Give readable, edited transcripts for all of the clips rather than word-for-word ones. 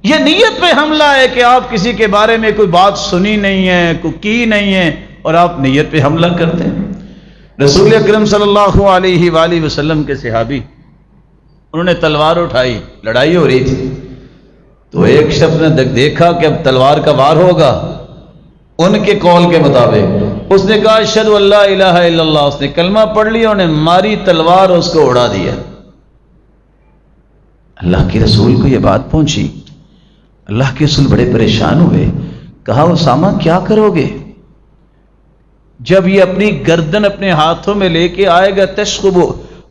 یہ نیت پہ حملہ ہے کہ آپ کسی کے بارے میں کوئی بات سنی نہیں ہے، کوئی کی نہیں ہے، اور آپ نیت پہ حملہ کرتے ہیں۔ رسول اکرم صلی اللہ علیہ وآلہ وسلم کے صحابی، انہوں نے تلوار اٹھائی، لڑائی ہو رہی تھی، تو ایک شخص نے دیکھا کہ اب تلوار کا وار ہوگا، ان کے قول کے مطابق اس نے کہا اشہدو ان لا الہ الا اللہ، اس نے کلمہ پڑھ لیا، انہوں نے ماری تلوار، اس کو اڑا دیا۔ اللہ کے رسول کو یہ بات پہنچی، اللہ کے رسول بڑے پریشان ہوئے، کہا اسامہ کیا کرو گے؟ جب یہ اپنی گردن اپنے ہاتھوں میں لے کے آئے گا، تشخب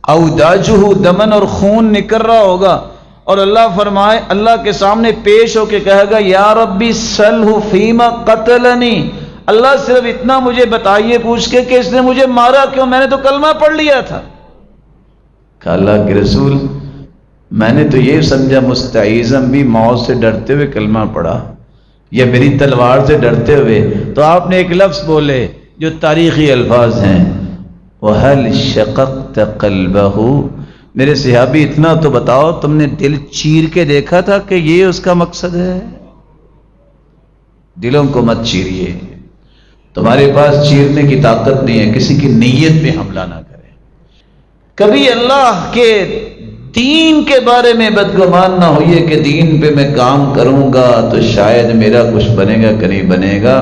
اوداجہ دمن، اور خون نکل رہا ہوگا، اور اللہ فرمائے اللہ کے سامنے پیش ہو کے کہے گا یا ربی سلہ فیما قتلنی، اللہ صرف اتنا مجھے بتائیے پوچھ کے کہ اس نے مجھے مارا کیوں، میں نے تو کلمہ پڑھ لیا تھا۔ کہا اللہ کے رسول میں نے تو یہ سمجھا مستعیذم بھی موت سے ڈرتے ہوئے کلمہ پڑھا یا میری تلوار سے ڈرتے ہوئے، تو آپ نے ایک لفظ بولے جو تاریخی الفاظ ہیں، وَهَلْ شَقَقْتَ قَلْبَهُ، میرے صحابی اتنا تو بتاؤ تم نے دل چیر کے دیکھا تھا کہ یہ اس کا مقصد ہے؟ دلوں کو مت چیریے، تمہارے پاس چیرنے کی طاقت نہیں ہے، کسی کی نیت پہ حملہ نہ کرے۔ کبھی اللہ کے دین کے بارے میں بدگمان نہ ہوئیے کہ دین پہ میں کام کروں گا تو شاید میرا کچھ بنے گا کہ نہیں بنے گا،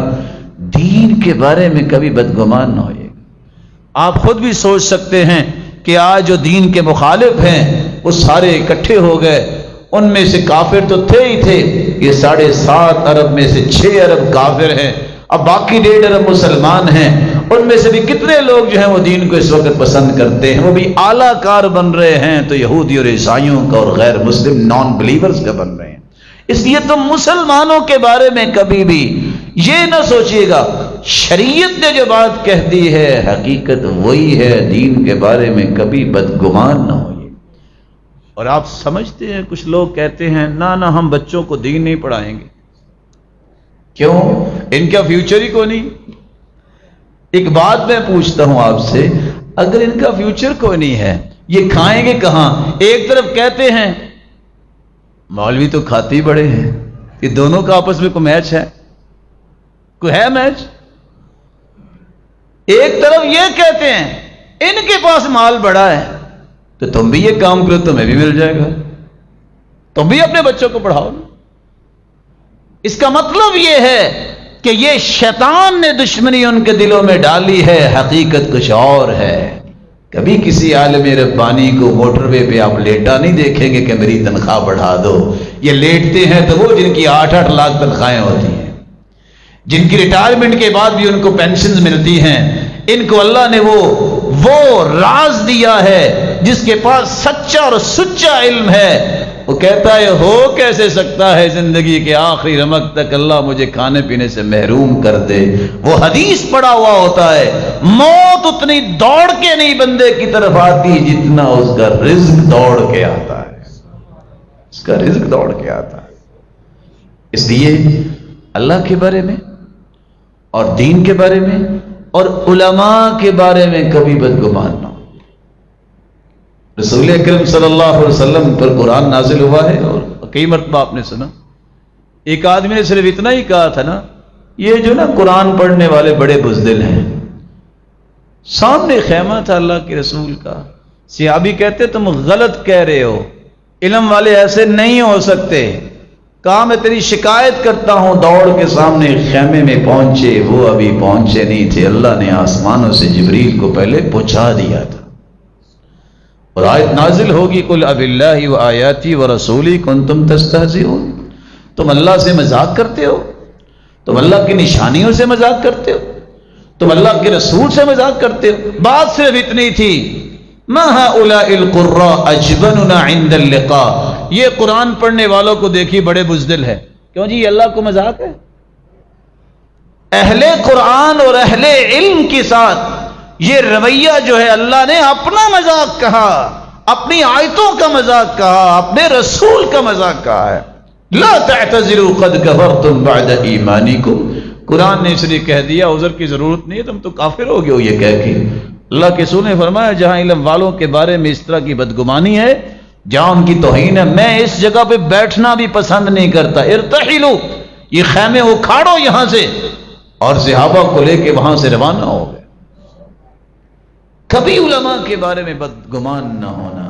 دین کے بارے میں کبھی بدگمان نہ ہوئیے۔ آپ خود بھی سوچ سکتے ہیں کہ آج جو دین کے مخالف ہیں وہ سارے اکٹھے ہو گئے، ان میں سے کافر تو تھے ہی تھے، یہ 7.5 ارب میں سے 6 ارب کافر ہیں، اب باقی 1.5 ارب مسلمان ہیں، ان میں سے بھی کتنے لوگ جو ہیں وہ دین کو اس وقت پسند کرتے ہیں، وہ بھی اعلیٰ کار بن رہے ہیں تو یہودی اور عیسائیوں کا اور غیر مسلم نان بلیورز کا بن رہے ہیں۔ اس لیے تم مسلمانوں کے بارے میں کبھی بھی یہ نہ سوچیے گا، شریعت نے جو بات کہہ دی ہے حقیقت وہی ہے، دین کے بارے میں کبھی بدگمان نہ ہوئیے۔ اور آپ سمجھتے ہیں کچھ لوگ کہتے ہیں نہ ہم بچوں کو دین نہیں پڑھائیں گے، کیوں؟ ان کا فیوچر ہی کو نہیں۔ ایک بات میں پوچھتا ہوں آپ سے، اگر ان کا فیوچر کوئی نہیں ہے یہ کھائیں گے کہاں؟ ایک طرف کہتے ہیں مولوی تو کھاتے ہی بڑے ہیں، یہ دونوں کا آپس میں کوئی میچ ہے؟ کوئی ہے میچ؟ ایک طرف یہ کہتے ہیں ان کے پاس مال بڑا ہے تو تم بھی یہ کام کرو تمہیں بھی مل جائے گا، تم بھی اپنے بچوں کو پڑھاؤ۔ اس کا مطلب یہ ہے کہ یہ شیطان نے دشمنی ان کے دلوں میں ڈالی ہے، حقیقت کچھ اور ہے۔ کبھی کسی عالم ربانی کو موٹر وے پہ آپ لیٹا نہیں دیکھیں گے کہ میری تنخواہ بڑھا دو۔ یہ لیٹتے ہیں تو وہ جن کی 8-8 لاکھ تنخواہیں ہوتی ہیں، جن کی ریٹائرمنٹ کے بعد بھی ان کو پینشنز ملتی ہیں، ان کو اللہ نے وہ راز دیا ہے جس کے پاس سچا اور سچا علم ہے، وہ کہتا ہے ہو کیسے سکتا ہے زندگی کے آخری رمق تک اللہ مجھے کھانے پینے سے محروم کر دے۔ وہ حدیث پڑا ہوا ہوتا ہے موت اتنی دوڑ کے نہیں بندے کی طرف آتی جتنا اس کا رزق دوڑ کے آتا ہے، اس کا رزق دوڑ کے آتا ہے۔ اس لیے اللہ کے بارے میں اور دین کے بارے میں اور علماء کے بارے میں کبھی بدگمان نہ ہو۔ رسول اکرم صلی اللہ علیہ وسلم پر قرآن نازل ہوا ہے اور کئی مرتبہ آپ نے سنا، ایک آدمی نے صرف اتنا ہی کہا تھا نا، یہ جو نا قرآن پڑھنے والے بڑے بزدل ہیں۔ سامنے خیمہ تھا اللہ کے رسول کا، صحابی کہتے تم غلط کہہ رہے ہو، علم والے ایسے نہیں ہو سکتے۔ کہا میں تیری شکایت کرتا ہوں، دوڑ کے سامنے خیمے میں پہنچے، وہ ابھی پہنچے نہیں تھے، اللہ نے آسمانوں سے جبریل کو پہلے پہنچا دیا تھا، اور آیت نازل ہوگی قل اب اللہ و آیاتی و رسولی کنتم تستہزئون، تم اللہ سے مذاق کرتے ہو، تم اللہ کی نشانیوں سے مذاق کرتے ہو، تم اللہ کے رسول سے مذاق کرتے ہو۔ بات صرف اتنی تھی، ما هؤلاء القراء اجبننا عند اللقاء، یہ قرآن پڑھنے والوں کو دیکھی بڑے بزدل ہے، کیوں جی یہ اللہ کو مذاق ہے؟ اہل قرآن اور اہل علم کے ساتھ یہ رویہ جو ہے اللہ نے اپنا مذاق کہا، اپنی آیتوں کا مذاق کہا، اپنے رسول کا مذاق کہا ہے۔ لا تعتذروا قد کفرتم بعد ایمانکم، قرآن نے اس لیے کہہ دیا عذر کی ضرورت نہیں ہے، تم تو کافر ہو گئے ہو یہ کہہ کے۔ اللہ کے رسول نے فرمایا جہاں علم والوں کے بارے میں اس طرح کی بدگمانی ہے جہاں ان کی توہین ہے، میں اس جگہ پہ بیٹھنا بھی پسند نہیں کرتا، ارتحلو، یہ خیمے اکھاڑو یہاں سے، اور صحابہ کو لے کے وہاں سے روانہ ہو گئے۔ کبھی علماء کے بارے میں بدگمان نہ ہونا